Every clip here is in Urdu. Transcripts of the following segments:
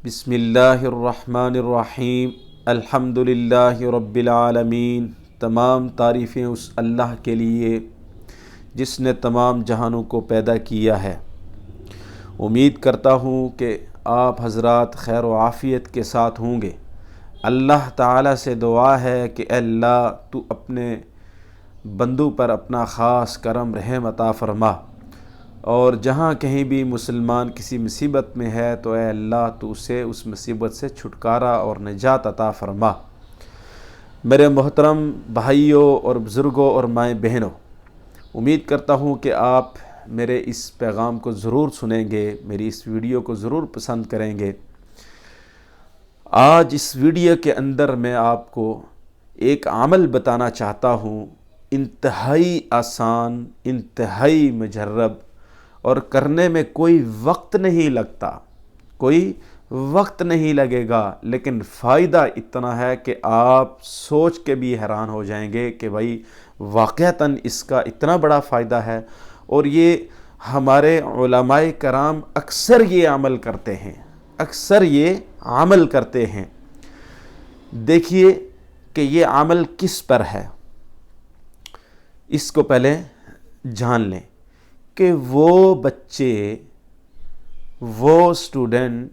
بسم اللہ الرحمن الرحیم الحمدللہ رب العالمین۔ تمام تعریفیں اس اللہ کے لیے جس نے تمام جہانوں کو پیدا کیا ہے۔ امید کرتا ہوں کہ آپ حضرات خیر و عافیت کے ساتھ ہوں گے۔ اللہ تعالیٰ سے دعا ہے کہ اے اللہ تو اپنے بندوں پر اپنا خاص کرم رحم عطا فرما، اور جہاں کہیں بھی مسلمان کسی مصیبت میں ہے تو اے اللہ تو اسے اس مصیبت سے چھٹکارا اور نجات عطا فرما۔ میرے محترم بھائیوں اور بزرگوں اور مائیں بہنوں، امید کرتا ہوں کہ آپ میرے اس پیغام کو ضرور سنیں گے، میری اس ویڈیو کو ضرور پسند کریں گے۔ آج اس ویڈیو کے اندر میں آپ کو ایک عمل بتانا چاہتا ہوں، انتہائی آسان، انتہائی مجرب، اور کرنے میں کوئی وقت نہیں لگتا، کوئی وقت نہیں لگے گا، لیکن فائدہ اتنا ہے کہ آپ سوچ کے بھی حیران ہو جائیں گے کہ بھائی واقعتاً اس کا اتنا بڑا فائدہ ہے۔ اور یہ ہمارے علماء کرام اکثر یہ عمل کرتے ہیں، اکثر یہ عمل کرتے ہیں۔ دیکھیے کہ یہ عمل کس پر ہے، اس کو پہلے جان لیں کہ وہ بچے، وہ اسٹوڈنٹ،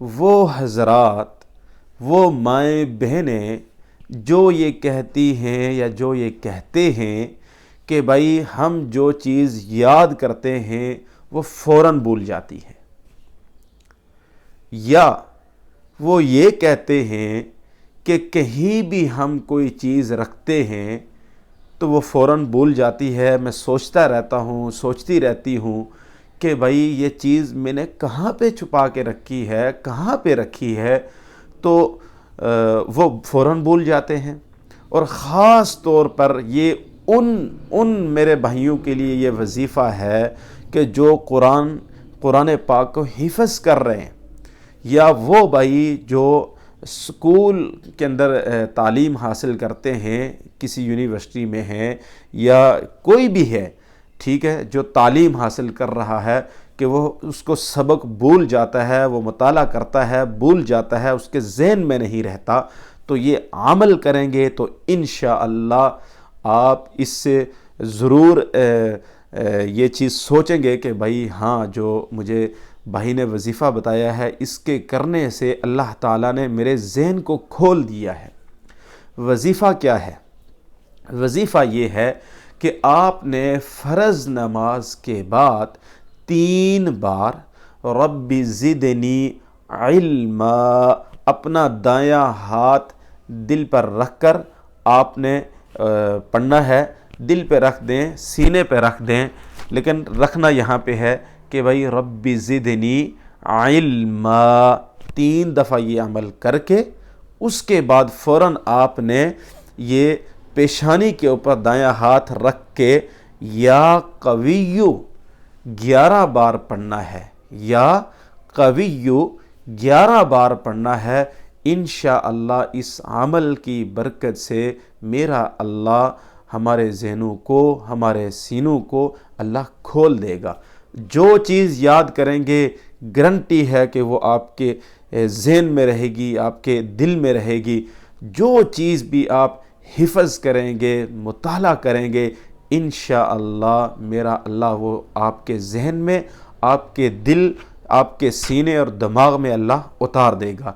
وہ حضرات، وہ مائیں بہنیں جو یہ کہتی ہیں یا جو یہ کہتے ہیں کہ بھائی ہم جو چیز یاد کرتے ہیں وہ فوراً بھول جاتی ہے، یا وہ یہ کہتے ہیں کہ کہیں بھی ہم کوئی چیز رکھتے ہیں تو وہ فوراً بھول جاتی ہے۔ میں سوچتا رہتا ہوں، سوچتی رہتی ہوں کہ بھائی یہ چیز میں نے کہاں پہ چھپا کے رکھی ہے، کہاں پہ رکھی ہے، تو وہ فوراً بھول جاتے ہیں۔ اور خاص طور پر یہ ان میرے بھائیوں کے لیے یہ وظیفہ ہے کہ جو قرآن پاک کو حفظ کر رہے ہیں، یا وہ بھائی جو اسکول کے اندر تعلیم حاصل کرتے ہیں، کسی یونیورسٹی میں ہیں یا کوئی بھی ہے، ٹھیک ہے، جو تعلیم حاصل کر رہا ہے کہ وہ اس کو سبق بھول جاتا ہے، وہ مطالعہ کرتا ہے بھول جاتا ہے، اس کے ذہن میں نہیں رہتا، تو یہ عمل کریں گے تو انشاءاللہ آپ اس سے ضرور یہ چیز سوچیں گے کہ بھائی ہاں جو مجھے بھائی نے وظیفہ بتایا ہے اس کے کرنے سے اللہ تعالیٰ نے میرے ذہن کو کھول دیا ہے۔ وظیفہ کیا ہے؟ وظیفہ یہ ہے کہ آپ نے فرض نماز کے بعد 3 بار رب زدنی علما اپنا دایاں ہاتھ دل پر رکھ کر آپ نے پڑھنا ہے۔ دل پہ رکھ دیں، سینے پہ رکھ دیں، لیکن رکھنا یہاں پہ ہے کہ بھائی رب زدنی علما 3 دفعہ یہ عمل کر کے اس کے بعد فوراً آپ نے یہ پیشانی کے اوپر دایاں ہاتھ رکھ کے یا قویو 11 بار پڑھنا ہے، یا قویو 11 بار پڑھنا ہے۔ انشاءاللہ اس عمل کی برکت سے میرا اللہ ہمارے ذہنوں کو، ہمارے سینوں کو اللہ کھول دے گا۔ جو چیز یاد کریں گے گارنٹی ہے کہ وہ آپ کے ذہن میں رہے گی، آپ کے دل میں رہے گی۔ جو چیز بھی آپ حفظ کریں گے، مطالعہ کریں گے، انشاءاللہ میرا اللہ وہ آپ کے ذہن میں، آپ کے دل، آپ کے سینے اور دماغ میں اللہ اتار دے گا۔